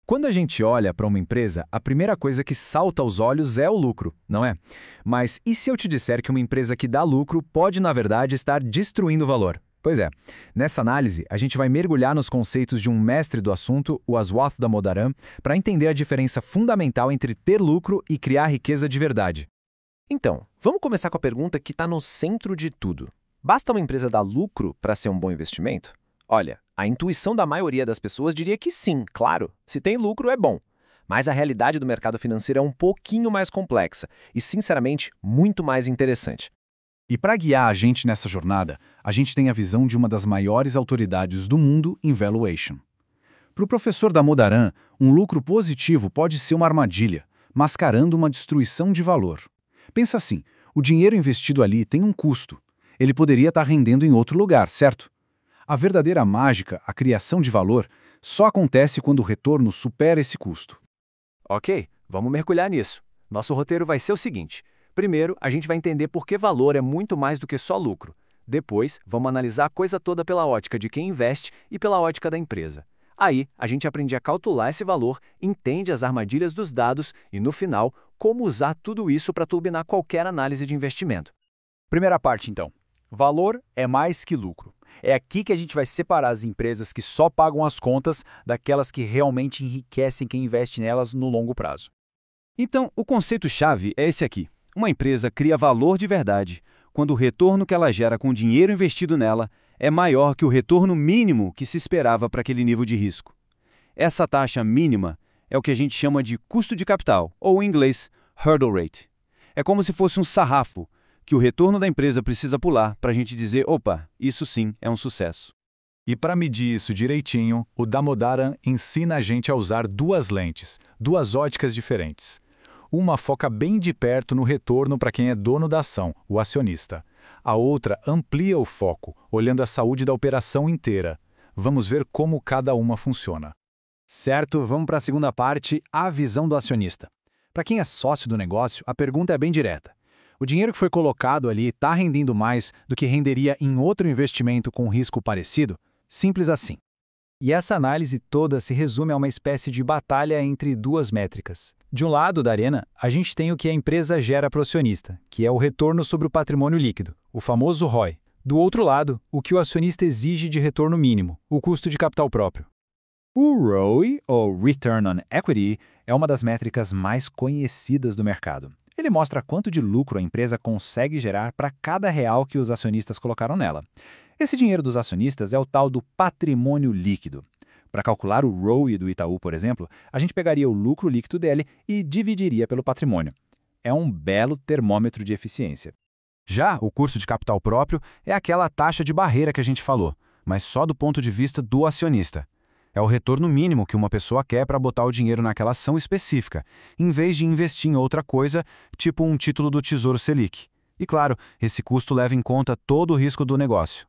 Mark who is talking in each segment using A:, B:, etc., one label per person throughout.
A: Quando a gente olha para uma empresa, a primeira coisa que salta aos olhos é o lucro, não é? Mas e se eu te disser que uma empresa que dá lucro pode, na verdade, estar destruindo o valor? Pois é, nessa análise, a gente vai mergulhar nos conceitos de um mestre do assunto, o Aswath Damodaran, para entender a diferença fundamental entre ter lucro e criar riqueza de verdade.
B: Então, vamos começar com a pergunta que está no centro de tudo. Basta uma empresa dar lucro para ser um bom investimento? Olha, a intuição da maioria das pessoas diria que sim, claro. Se tem lucro, é bom. Mas a realidade do mercado financeiro é um pouquinho mais complexa e, sinceramente, muito mais interessante.
A: E para guiar a gente nessa jornada, a gente tem a visão de uma das maiores autoridades do mundo em valuation. Para o professor Damodaran, um lucro positivo pode ser uma armadilha, mascarando uma destruição de valor. Pensa assim, o dinheiro investido ali tem um custo. Ele poderia estar rendendo em outro lugar, certo? A verdadeira mágica, a criação de valor, só acontece quando o retorno supera esse custo.
B: Ok, vamos mergulhar nisso. Nosso roteiro vai ser o seguinte. Primeiro, a gente vai entender por que valor é muito mais do que só lucro. Depois, vamos analisar a coisa toda pela ótica de quem investe e pela ótica da empresa. Aí, a gente aprende a calcular esse valor, entende as armadilhas dos dados e, no final, como usar tudo isso para turbinar qualquer análise de investimento.
C: Primeira parte, então. Valor é mais que lucro. É aqui que a gente vai separar as empresas que só pagam as contas daquelas que realmente enriquecem quem investe nelas no longo prazo.
D: Então, o conceito-chave é esse aqui. Uma empresa cria valor de verdade quando o retorno que ela gera com o dinheiro investido nela é maior que o retorno mínimo que se esperava para aquele nível de risco. Essa taxa mínima é o que a gente chama de custo de capital, ou em inglês, hurdle rate. É como se fosse um sarrafo que o retorno da empresa precisa pular para a gente dizer, opa, isso sim é um sucesso.
E: E para medir isso direitinho, o Damodaran ensina a gente a usar duas lentes, duas óticas diferentes. Uma foca bem de perto no retorno para quem é dono da ação, o acionista. A outra amplia o foco, olhando a saúde da operação inteira. Vamos ver como cada uma funciona.
A: Certo, vamos para a segunda parte, a visão do acionista. Para quem é sócio do negócio, a pergunta é bem direta. O dinheiro que foi colocado ali está rendendo mais do que renderia em outro investimento com risco parecido? Simples assim.
C: E essa análise toda se resume a uma espécie de batalha entre duas métricas. De um lado da arena, a gente tem o que a empresa gera para o acionista, que é o retorno sobre o patrimônio líquido, o famoso ROI. Do outro lado, o que o acionista exige de retorno mínimo, o custo de capital próprio. O ROI, ou Return on Equity, é uma das métricas mais conhecidas do mercado. Ele mostra quanto de lucro a empresa consegue gerar para cada real que os acionistas colocaram nela. Esse dinheiro dos acionistas é o tal do patrimônio líquido. Para calcular o ROI do Itaú, por exemplo, a gente pegaria o lucro líquido dele e dividiria pelo patrimônio. É um belo termômetro de eficiência.
A: Já o custo de capital próprio é aquela taxa de barreira que a gente falou, mas só do ponto de vista do acionista. É o retorno mínimo que uma pessoa quer para botar o dinheiro naquela ação específica, em vez de investir em outra coisa, tipo um título do Tesouro Selic. E claro, esse custo leva em conta todo o risco do negócio.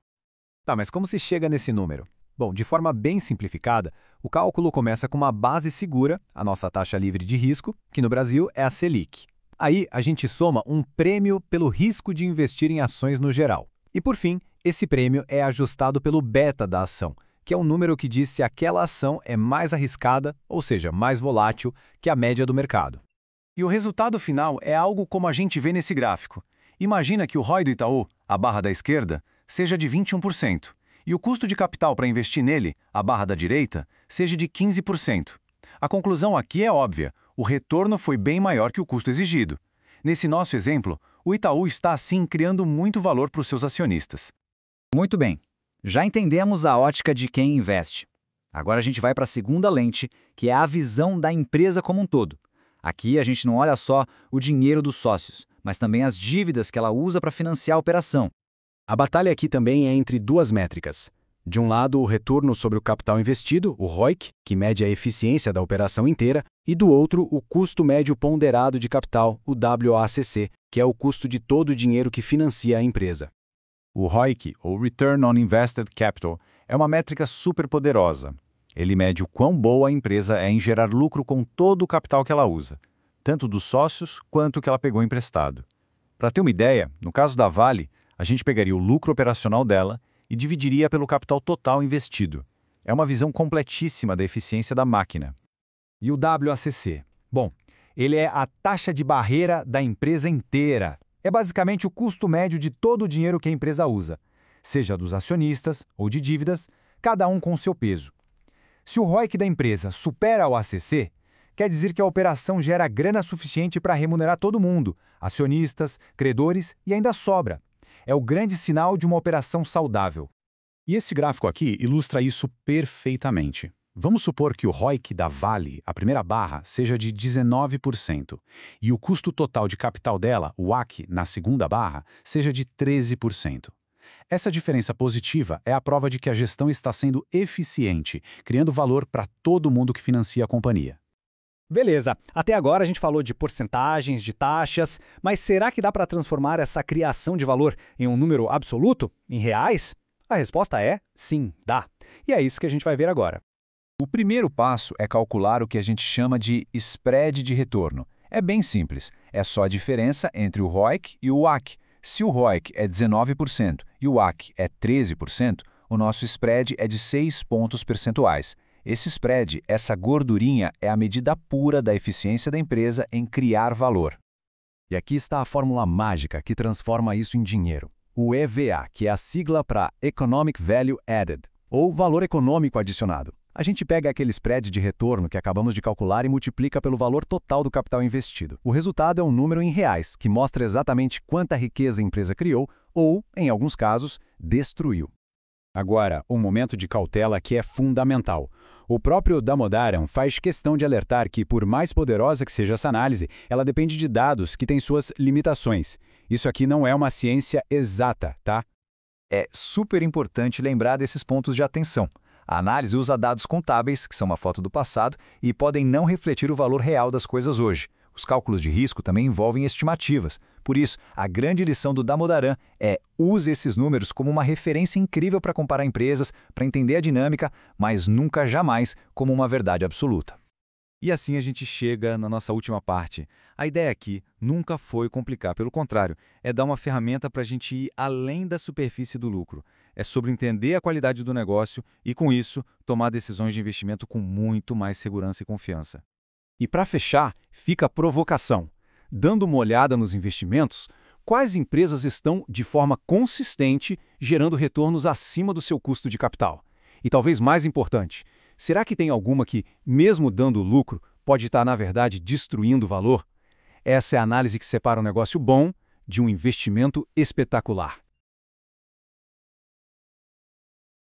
B: Tá, mas como se chega nesse número? Bom, de forma bem simplificada, o cálculo começa com uma base segura, a nossa taxa livre de risco, que no Brasil é a Selic. Aí a gente soma um prêmio pelo risco de investir em ações no geral. E por fim, esse prêmio é ajustado pelo beta da ação, que é um número que diz se aquela ação é mais arriscada, ou seja, mais volátil, que a média do mercado.
A: E o resultado final é algo como a gente vê nesse gráfico. Imagina que o ROI do Itaú, a barra da esquerda, seja de 21%, e o custo de capital para investir nele, a barra da direita, seja de 15%. A conclusão aqui é óbvia, o retorno foi bem maior que o custo exigido. Nesse nosso exemplo, o Itaú está assim criando muito valor para os seus acionistas.
C: Muito bem. Já entendemos a ótica de quem investe. Agora a gente vai para a segunda lente, que é a visão da empresa como um todo. Aqui a gente não olha só o dinheiro dos sócios, mas também as dívidas que ela usa para financiar a operação.
A: A batalha aqui também é entre duas métricas. De um lado, o retorno sobre o capital investido, o ROIC, que mede a eficiência da operação inteira, e do outro, o custo médio ponderado de capital, o WACC, que é o custo de todo o dinheiro que financia a empresa.
E: O ROIC, ou Return on Invested Capital, é uma métrica super poderosa. Ele mede o quão boa a empresa é em gerar lucro com todo o capital que ela usa, tanto dos sócios quanto o que ela pegou emprestado. Para ter uma ideia, no caso da Vale, a gente pegaria o lucro operacional dela e dividiria pelo capital total investido. É uma visão completíssima da eficiência da máquina.
B: E o WACC? Bom, ele é a taxa de barreira da empresa inteira. É basicamente o custo médio de todo o dinheiro que a empresa usa, seja dos acionistas ou de dívidas, cada um com seu peso. Se o ROIC da empresa supera o ACC, quer dizer que a operação gera grana suficiente para remunerar todo mundo, acionistas, credores e ainda sobra. É o grande sinal de uma operação saudável.
A: E esse gráfico aqui ilustra isso perfeitamente. Vamos supor que o ROIC da Vale, a primeira barra, seja de 19% e o custo total de capital dela, o WACC, na segunda barra, seja de 13%. Essa diferença positiva é a prova de que a gestão está sendo eficiente, criando valor para todo mundo que financia a companhia.
B: Beleza, até agora a gente falou de porcentagens, de taxas, mas será que dá para transformar essa criação de valor em um número absoluto, em reais? A resposta é sim, dá. E é isso que a gente vai ver agora.
A: O primeiro passo é calcular o que a gente chama de spread de retorno. É bem simples, é só a diferença entre o ROIC e o WACC. Se o ROIC é 19% e o WACC é 13%, o nosso spread é de 6 pontos percentuais. Esse spread, essa gordurinha, é a medida pura da eficiência da empresa em criar valor.
B: E aqui está a fórmula mágica que transforma isso em dinheiro. O EVA, que é a sigla para Economic Value Added, ou valor econômico adicionado. A gente pega aquele spread de retorno que acabamos de calcular e multiplica pelo valor total do capital investido. O resultado é um número em reais, que mostra exatamente quanta riqueza a empresa criou ou, em alguns casos, destruiu.
C: Agora, um momento de cautela que é fundamental. O próprio Damodaran faz questão de alertar que, por mais poderosa que seja essa análise, ela depende de dados que têm suas limitações. Isso aqui não é uma ciência exata, tá?
B: É super importante lembrar desses pontos de atenção. A análise usa dados contábeis, que são uma foto do passado, e podem não refletir o valor real das coisas hoje. Os cálculos de risco também envolvem estimativas. Por isso, a grande lição do Damodaran é use esses números como uma referência incrível para comparar empresas, para entender a dinâmica, mas nunca jamais como uma verdade absoluta.
D: E assim a gente chega na nossa última parte. A ideia aqui nunca foi complicar, pelo contrário, é dar uma ferramenta para a gente ir além da superfície do lucro. É sobre entender a qualidade do negócio e, com isso, tomar decisões de investimento com muito mais segurança e confiança.
A: E para fechar, fica a provocação. Dando uma olhada nos investimentos, quais empresas estão, de forma consistente, gerando retornos acima do seu custo de capital? E talvez mais importante, será que tem alguma que, mesmo dando lucro, pode estar, na verdade, destruindo valor? Essa é a análise que separa um negócio bom de um investimento espetacular.